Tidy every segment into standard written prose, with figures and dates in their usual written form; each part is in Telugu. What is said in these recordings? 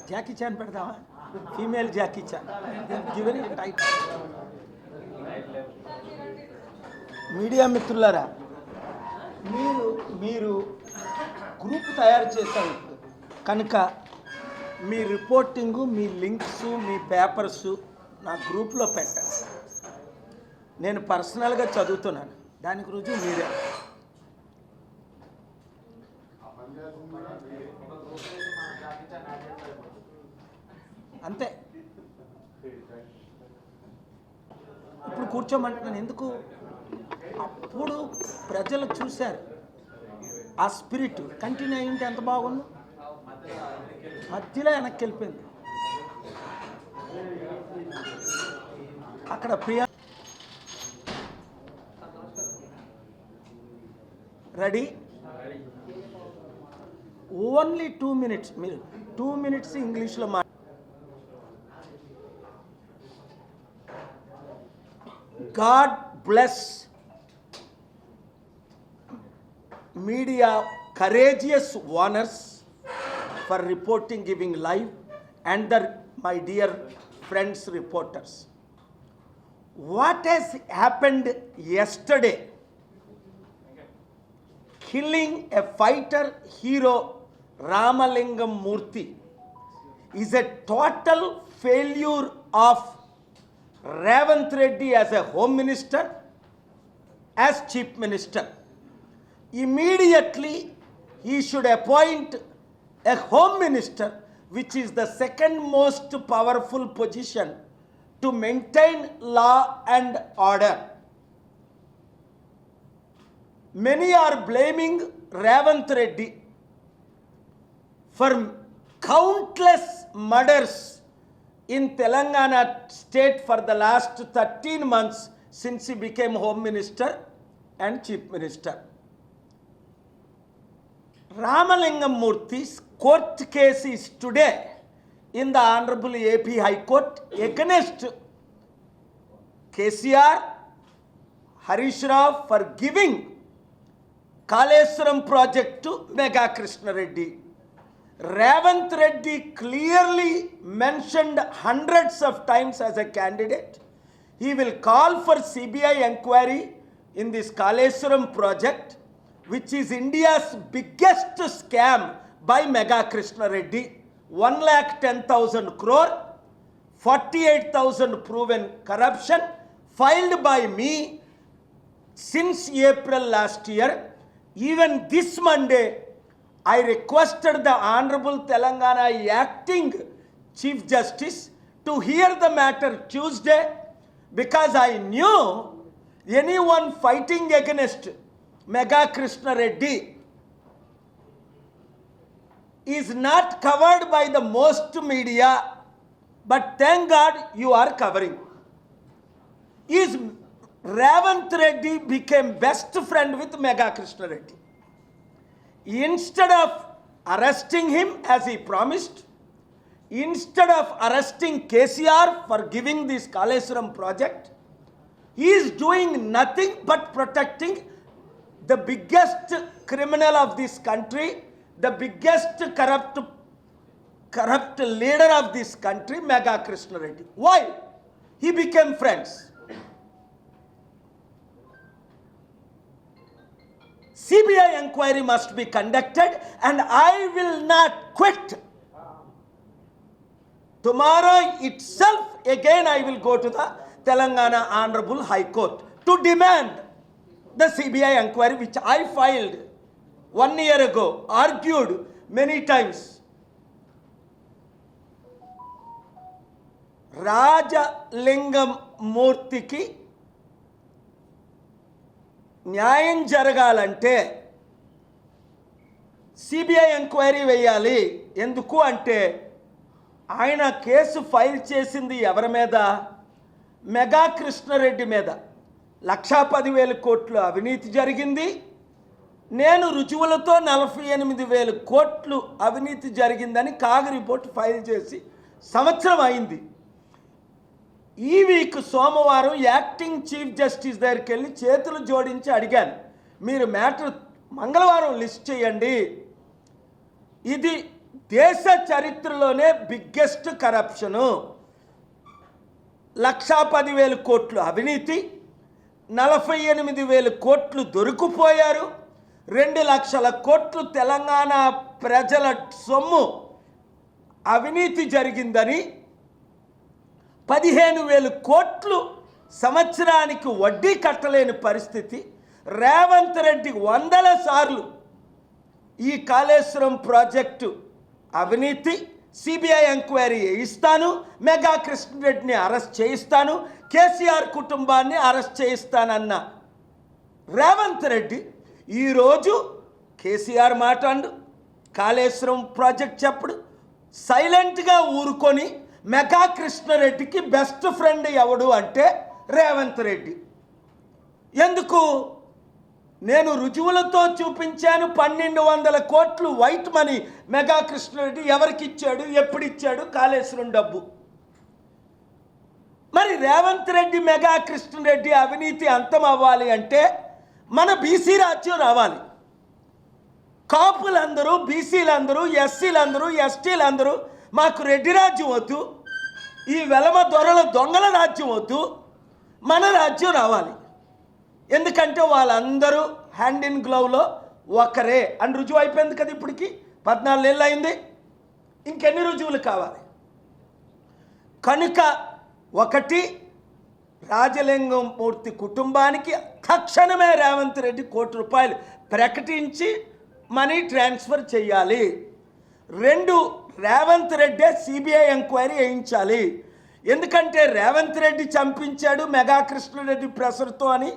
జాకీ చాన్ పెడదామా? Female Jackie Chan given title. Media మిత్రులారా, మీరు గ్రూప్ తయారు చేశారు కనుక మీ రిపోర్టింగు, మీ లింక్స్, మీ పేపర్స్ నా గ్రూప్లో పెట్టండి. నేను పర్సనల్గా చదువుతున్నాను, దానికి రుజువు మీరే. అంతే. ఇప్పుడు కూర్చోమంటున్నాను ఎందుకు? అప్పుడు ప్రజలు చూశారు, ఆ స్పిరిట్ కంటిన్యూ అయ్యింటే ఎంత బాగుంది. మధ్యలో వెనక్కి వెళ్ళిపోయింది. అక్కడ ప్రియా రెడీ, ఓన్లీ 2 minutes. మీరు 2 minutes ఇంగ్లీష్లో మా God bless media courageous owners for reporting, giving live, and my dear friends reporters. What has happened yesterday, killing a fighter hero Ramalingam Murthy, is a total failure of Revanth Reddy as a home minister, as chief minister. Immediately he should appoint a home minister, which is the second most powerful position to maintain law and order. Many are blaming Revanth Reddy for countless murders in Telangana state for the last 13 months since he became home minister and chief minister. Ramalingam Murthy's court case is today in the Honorable AP High Court against KCR, Harish Rao for giving Kaleshwaram project to Mega Krishna Reddy. Revanth Reddy clearly mentioned hundreds of times as a candidate. He will call for CBI inquiry in this Kaleshwaram project, which is India's biggest scam by Mega Krishna Reddy. 1,10,000 crore, 48,000 proven corruption, filed by me since April last year. Even this Monday, I requested the Honorable Telangana Acting Chief Justice to hear the matter Tuesday, because I knew anyone fighting against Mega Krishna Reddy is not covered by the most media, but thank God you are covering. Is Revanth Reddy became best friend with Mega Krishna Reddy. Instead of arresting him as he promised, instead of arresting KCR for giving this Kaleshwaram project, he is doing nothing but protecting the biggest criminal of this country, the biggest corrupt leader of this country, Mega Krishna Reddy. Why? He became friends. CBI inquiry must be conducted, and I will not quit. Tomorrow itself, again I will go to the Telangana Honorable High Court to demand the CBI inquiry, which I filed 1 year ago, argued many times. Ramalingam Murthyki న్యాయం జరగాలంటే సిబిఐ ఎంక్వైరీ వేయాలి. ఎందుకు అంటే ఆయన కేసు ఫైల్ చేసింది ఎవరి మీద? మెగా కృష్ణారెడ్డి మీద. 1,10,000 కోట్లు అవినీతి జరిగింది. నేను రుజువులతో 48,000 కోట్లు అవినీతి జరిగిందని కాగ్ రిపోర్ట్ ఫైల్ చేసి సంవత్సరం అయింది. ఈ వీక్ సోమవారం యాక్టింగ్ చీఫ్ జస్టిస్ దగ్గరికి వెళ్ళి చేతులు జోడించి అడిగాను, మీరు మ్యాటర్ మంగళవారం లిస్ట్ చేయండి, ఇది దేశ చరిత్రలోనే బిగ్గెస్ట్ కరప్షను. 1,10,000 కోట్లు అవినీతి, 48,000 కోట్లు దొరికిపోయారు, 2 లక్షల కోట్లు తెలంగాణ ప్రజల సొమ్ము అవినీతి జరిగిందని, 15,000 కోట్లు సంవత్సరానికి వడ్డీ కట్టలేని పరిస్థితి. రేవంత్ రెడ్డి 100 సార్లు ఈ కాళేశ్వరం ప్రాజెక్టు అవినీతి సిబిఐ ఎంక్వైరీ చేయిస్తాను, మెగా కృష్ణారెడ్డిని అరెస్ట్ చేయిస్తాను, కేసీఆర్ కుటుంబాన్ని అరెస్ట్ చేయిస్తానన్న రేవంత్ రెడ్డి ఈరోజు కేసీఆర్ మాట్లాడు, కాళేశ్వరం ప్రాజెక్ట్ చెప్పడు, సైలెంట్గా ఊరుకొని మెగా కృష్ణారెడ్డికి బెస్ట్ ఫ్రెండ్ ఎవడు అంటే రేవంత్ రెడ్డి. ఎందుకు? నేను రుజువులతో చూపించాను. 1,200 కోట్లు వైట్ మనీ మెగా కృష్ణారెడ్డి ఎవరికి ఇచ్చాడు, ఎప్పుడు ఇచ్చాడు, కాళేశ్వరం డబ్బు. మరి రేవంత్ రెడ్డి మెగా కృష్ణారెడ్డి అవినీతి అంతం అవ్వాలి అంటే మన బీసీ రాజ్యం రావాలి. కాపులందరూ, బీసీలందరూ, ఎస్సీలందరూ, ఎస్టీలందరూ మాకు రెడ్డి రాజ్యం వద్దు, ఈ వెలమ దొరల దొంగల రాజ్యం వద్దు, మన రాజ్యం రావాలి. ఎందుకంటే వాళ్ళందరూ హ్యాండ్ ఇన్ గ్లౌలో ఒకరే అని రుజువు అయిపోయింది కదా. ఇప్పటికి 14 ఏళ్ళు అయింది, ఇంకెన్ని రుజువులు కావాలి? కనుక ఒకటి, రాజలింగమూర్తి కుటుంబానికి తక్షణమే రేవంత్ రెడ్డి ₹1 కోటి ప్రకటించి మనీ ట్రాన్స్ఫర్ చేయాలి. 2, రేవంత్ రెడ్డే సిబిఐ ఎంక్వైరీ వేయించాలి. ఎందుకంటే రేవంత్ రెడ్డి చంపించాడు మెగా కృష్ణారెడ్డి ప్రెషర్తో అని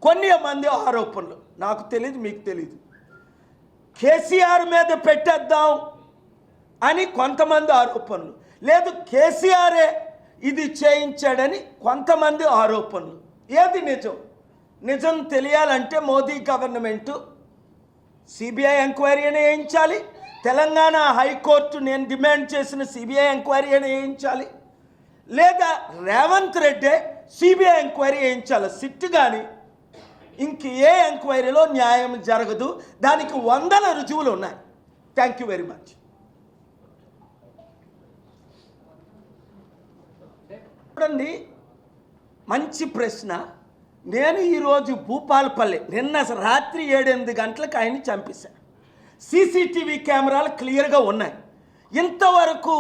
కొన్ని మంది ఆరోపణలు, నాకు తెలియదు, మీకు తెలియదు. కేసీఆర్ మీద పెట్టేద్దాం అని కొంతమంది ఆరోపణలు, లేదు కేసీఆరే ఇది చేయించాడని కొంతమంది ఆరోపణలు. ఏది నిజం? నిజం తెలియాలంటే మోదీ గవర్నమెంటు సిబిఐ ఎంక్వైరీ అని వేయించాలి. తెలంగాణ హైకోర్టు నేను డిమాండ్ చేసిన సిబిఐ ఎంక్వైరీ అని వేయించాలి, లేదా రేవంత్ రెడ్డే సిబిఐ ఎంక్వైరీ వేయించాలి. సిట్ కానీ ఇంక ఏ ఎంక్వైరీలో న్యాయం జరగదు. దానికి 100 రుజువులు ఉన్నాయి. Thank you very much. చూడండి, మంచి ప్రశ్న. నేను ఈరోజు భూపాలపల్లి నిన్న రాత్రి 7-8 గంటలకు ఆయన్ని చంపేశాను. సీసీటీవీ కెమెరాలు క్లియర్గా ఉన్నాయి. ఇంతవరకు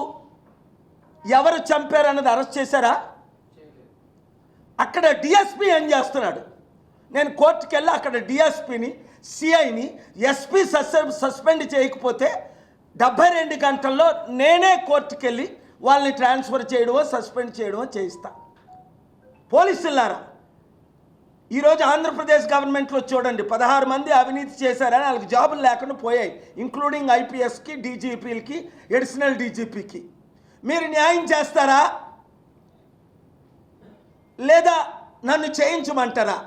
ఎవరు చంపారన్నది అరెస్ట్ చేశారా? అక్కడ డిఎస్పీ ఏం చేస్తున్నాడు? నేను కోర్టుకు వెళ్ళి అక్కడ డిఎస్పీని, సిఐని, ఎస్పీ సస్పెండ్ చేయకపోతే 72 గంటల్లో నేనే కోర్టుకు వెళ్ళి వాళ్ళని ట్రాన్స్ఫర్ చేయడమో సస్పెండ్ చేయడమో చేయిస్తా. పోలీసులారా, ఈరోజు ఆంధ్రప్రదేశ్ గవర్నమెంట్లో చూడండి, 16 మంది అవినీతి చేశారని వాళ్ళకి జాబులు లేకుండా పోయాయి, ఇంక్లూడింగ్ ఐపీఎస్కి, డీజీపీలకి, అడిషనల్ డీజీపీకి. మీరు న్యాయం చేస్తారా లేదా నన్ను చేయించమంటారా?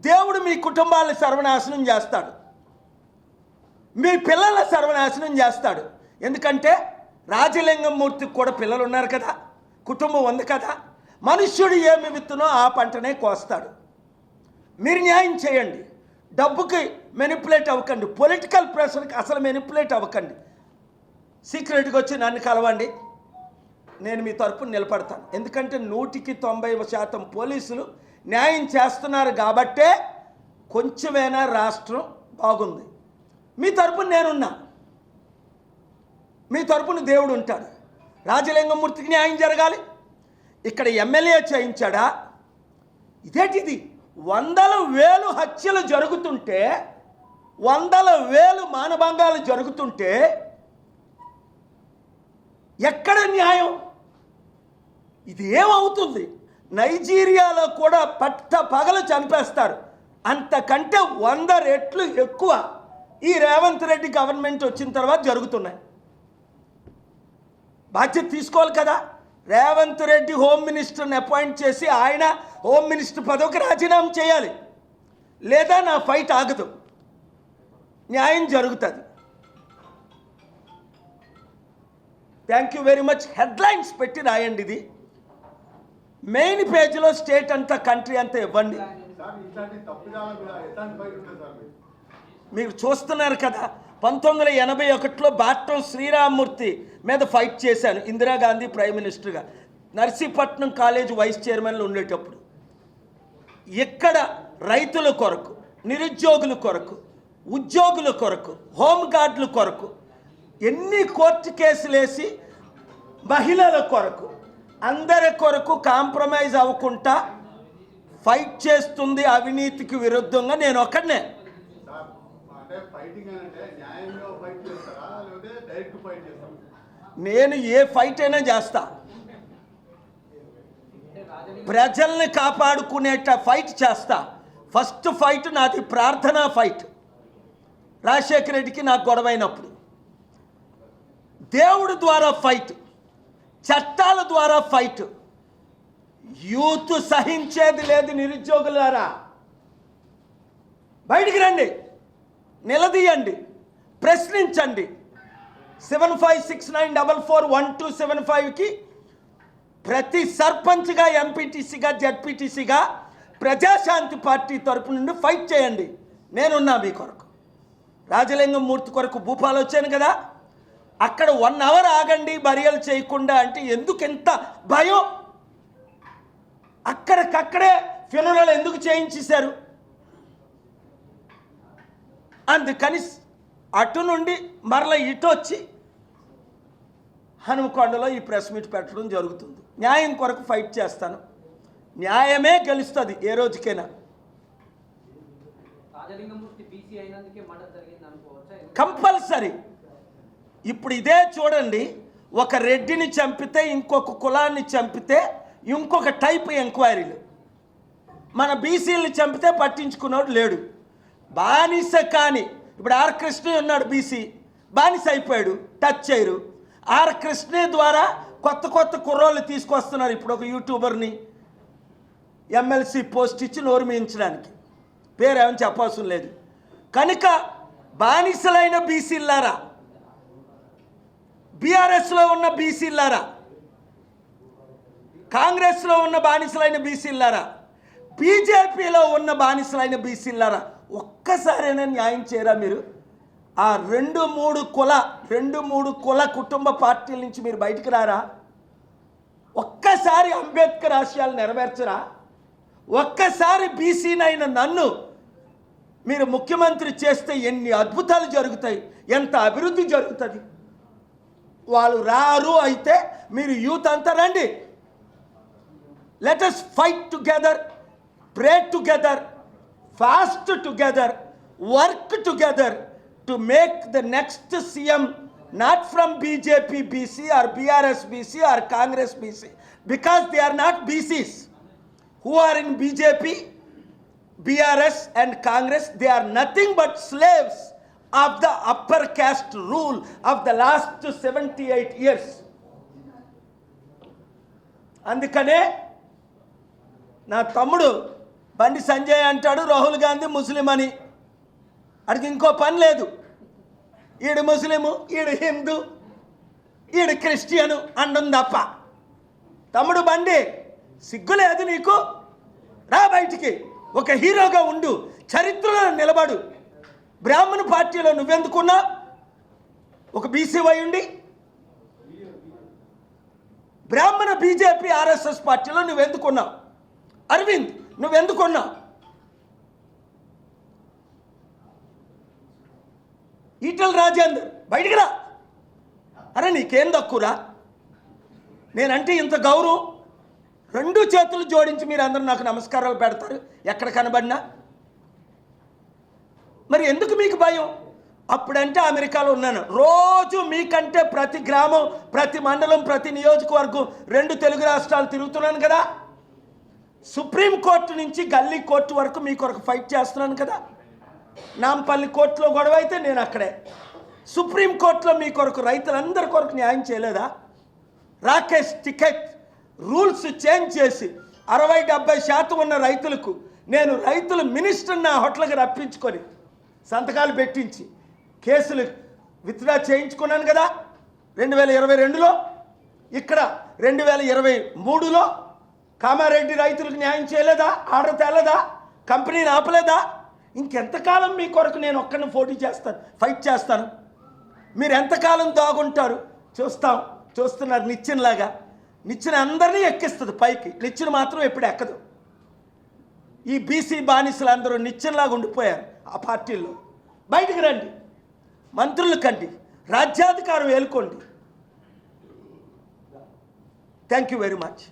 దేవుడు మీ కుటుంబాలను సర్వనాశనం చేస్తాడు, మీ పిల్లల సర్వనాశనం చేస్తాడు. ఎందుకంటే రాజలింగమూర్తికి కూడా పిల్లలు ఉన్నారు కదా, కుటుంబం ఉంది కదా. మనుష్యుడు ఏమి విత్తునో ఆ పంటనే కోస్తాడు. మీరు న్యాయం చేయండి, డబ్బుకి మెనిపులేట్ అవ్వకండి, పొలిటికల్ ప్రెషర్కి అసలు మెనిపులేట్ అవ్వకండి. సీక్రెట్గా వచ్చి నన్ను కలవండి, నేను మీ తరపున నిలబడతాను. ఎందుకంటే 100% పోలీసులు న్యాయం చేస్తున్నారు కాబట్టే కొంచెమైనా రాష్ట్రం బాగుంది. మీ తరపున నేనున్నా, మీ తరపున దేవుడు ఉంటాడు. రాజలింగమూర్తికి న్యాయం జరగాలి. ఇక్కడ ఎమ్మెల్యే చేయించాడా? ఇదేంటిది? 100,000 హత్యలు జరుగుతుంటే, 100,000 మానభంగాలు జరుగుతుంటే ఎక్కడ న్యాయం? ఇది ఏమవుతుంది? నైజీరియాలో కూడా పట్ట పగలు చంపేస్తారు. అంతకంటే 100 రెట్లు ఎక్కువ ఈ రేవంత్ రెడ్డి గవర్నమెంట్ వచ్చిన తర్వాత జరుగుతున్నాయి. బాధ్యత తీసుకోవాలి కదా. రేవంత్ రెడ్డి హోమ్ మినిస్టర్ని అపాయింట్ చేసి ఆయన హోమ్ మినిస్టర్ పదవికి రాజీనామా చేయాలి, లేదా నా ఫైట్ ఆగదు, న్యాయం జరుగుతుంది. Thank you very much. Headlines పెట్టి రాయండి. ఇది మెయిన్ పేజీలో స్టేట్ అంతా, కంట్రీ అంతా ఇవ్వండి. మీరు చూస్తున్నారు కదా, 1981లో బాట్రం శ్రీరామ్మూర్తి మీద ఫైట్ చేశాను, ఇందిరాగాంధీ ప్రైమ్ మినిస్టర్గా. నర్సీపట్నం కాలేజ్ వైస్ చైర్మన్లు ఉండేటప్పుడు ఇక్కడ రైతుల కొరకు, నిరుద్యోగుల కొరకు, ఉద్యోగుల కొరకు, హోంగార్డుల కొరకు ఎన్ని కోర్టు కేసులు వేసి మహిళల కొరకు, అందరి కొరకు కాంప్రమైజ్ అవ్వకుండా ఫైట్ చేస్తుంది అవినీతికి విరుద్ధంగా నేను ఒక్కడనే. నేను ఏ ఫైట్ అయినా చేస్తా. ప్రజల్ని కాపాడుకునేట ఫైట్ చేస్తా. ఫస్ట్ ఫైట్ నాది ప్రార్థనా ఫైట్. రాజశేఖర రెడ్డికి నాకు గొడవైనప్పుడు దేవుడి ద్వారా ఫైట్, చట్టాల ద్వారా ఫైట్. యూత్ సహించేది లేదు. నిరుద్యోగులారా బయటికి రండి, నిలదీయండి, ప్రశ్నించండి. 7569441275కి ప్రతి సర్పంచ్గా, ఎంపీటీసీగా, జడ్పీటీసీగా ప్రజాశాంతి పార్టీ తరపు నుండి ఫైట్ చేయండి. నేనున్నా మీ కొరకు. రాజలింగం మూర్తి కొరకు భూపాలు వచ్చాను కదా, అక్కడ 1 అవర్ ఆగండి బరియలు చేయకుండా అంటే ఎందుకు ఎంత భయం? అక్కడికక్కడే ఫ్యూనరల్ ఎందుకు చేయించేశారు? అందుకని అటు నుండి మరల ఇటు వచ్చి హనుమకొండలో ఈ ప్రెస్ మీట్ పెట్టడం జరుగుతుంది. న్యాయం కొరకు ఫైట్ చేస్తాను. న్యాయమే గెలుస్తుంది ఏ రోజుకైనా. కంపల్సరీ. ఇప్పుడు ఇదే చూడండి, ఒక రెడ్డిని చంపితే, ఇంకొక కులాన్ని చంపితే ఇంకొక టైప్ ఎంక్వైరీలు. మన బీసీలని చంపితే పట్టించుకున్నాడు లేడు. బానిస కానీ ఇప్పుడు ఆర్ కృష్ణ ఉన్నాడు, బీసీ బానిస అయిపోయాడు, టచ్ చేయరు. ఆర్ కృష్ణ ద్వారా కొత్త కొత్త కుర్రోళ్ళు తీసుకొస్తున్నారు. ఇప్పుడు ఒక యూట్యూబర్ని ఎమ్మెల్సీ పోస్ట్ ఇచ్చి నోరు మీయించడానికి, పేరేమని చెప్పవలసిన లేదు. కనుక బానిసలైన బీసీలారా, బీఆర్ఎస్లో ఉన్న బీసీలారా, కాంగ్రెస్లో ఉన్న బానిసలైన బీసీలారా, బీజేపీలో ఉన్న బానిసలైన బీసీలారా, ఒక్కసారైనా న్యాయం చేయరా మీరు? ఆ 2-3 కుల కుటుంబ పార్టీల నుంచి మీరు బయటికి రారా? ఒక్కసారి అంబేద్కర్ ఆశయాలు నెరవేర్చరా? ఒక్కసారి బీసీనైన నన్ను మీరు ముఖ్యమంత్రి చేస్తే ఎన్ని అద్భుతాలు జరుగుతాయి, ఎంత అభివృద్ధి జరుగుతుంది. వాళ్ళు రారు. అయితే మీరు యూత్ అంతా రండి. Let us fight together, pray together, fast together, work together to make the next CM not from BJP BC or BRS BC or Congress BC, because they are not BCs who are in BJP, BRS and Congress. They are nothing but slaves of the upper caste rule of the last 78 years. అందుకనే నా తమ్ముడు బండి సంజయ్ అంటాడు రాహుల్ గాంధీ ముస్లిం అని. అడిగి ఇంకో పని లేదు. ఈడు ముస్లిము, ఈడు హిందూ, ఈడు క్రిస్టియను అండం తప్ప. తమ్ముడు బండి, సిగ్గు లేదు నీకు? రా బయటికి, ఒక హీరోగా ఉండు, చరిత్రలో నిలబడు. బ్రాహ్మణ పార్టీలో నువ్వెందుకున్నా? ఒక బీసీ వై ఉండి బ్రాహ్మణ బీజేపీ ఆర్ఎస్ఎస్ పార్టీలో నువ్వెందుకున్నావు? అరవింద్ నువ్వెందుకున్నావు? ఈటల రాజేందర్ బయటికి రా. అరే నీకేం తక్కువరా? నేనంటే ఇంత గౌరవం. 2 చేతులు జోడించి మీరు అందరూ నాకు నమస్కారాలు పెడతారు ఎక్కడ కనబడినా. మరి ఎందుకు మీకు భయం? అప్పుడంటే అమెరికాలో ఉన్నాను, రోజు మీకంటే ప్రతి గ్రామం, ప్రతి మండలం, ప్రతి నియోజకవర్గం 2 తెలుగు రాష్ట్రాలు తిరుగుతున్నాను కదా. సుప్రీంకోర్టు నుంచి గల్లీ కోర్టు వరకు మీ కొరకు ఫైట్ చేస్తున్నాను కదా. నాంపల్లి కోర్టులో గొడవ అయితే నేను అక్కడే. సుప్రీంకోర్టులో మీ కొరకు, రైతులందరి కొరకు న్యాయం చేయలేదా? రాకేష్ టికెట్ రూల్స్ చేంజ్ చేసి 60-70% ఉన్న రైతులకు నేను రైతుల మినిస్టర్ నా హోటల్కి రప్పించుకొని సంతకాలు పెట్టించి కేసులు విత్డ్రా చేయించుకున్నాను కదా 2022లో. ఇక్కడ 2023లో కామారెడ్డి రైతులకు న్యాయం చేయలేదా? ఆర్డర్ తేలేదా? కంపెనీని ఆపలేదా? ఇంకెంతకాలం మీ కొరకు నేను ఒక్కడిని పోటీ చేస్తాను, ఫైట్ చేస్తాను? మీరు ఎంతకాలం దాగుంటారు? చూస్తున్నారు నిచ్చెనలాగా. నిచ్చెన అందరినీ ఎక్కిస్తుంది పైకి, నిచ్చెన మాత్రం ఎప్పుడు ఎక్కదు. ఈ బీసీ బానిసలు అందరూ నిచ్చెనలాగా ఉండిపోయారు ఆ పార్టీల్లో. బయటికి రండి, మంత్రులు కండి, రాజ్యాధికారం ఏలుకోండి. Thank you very much.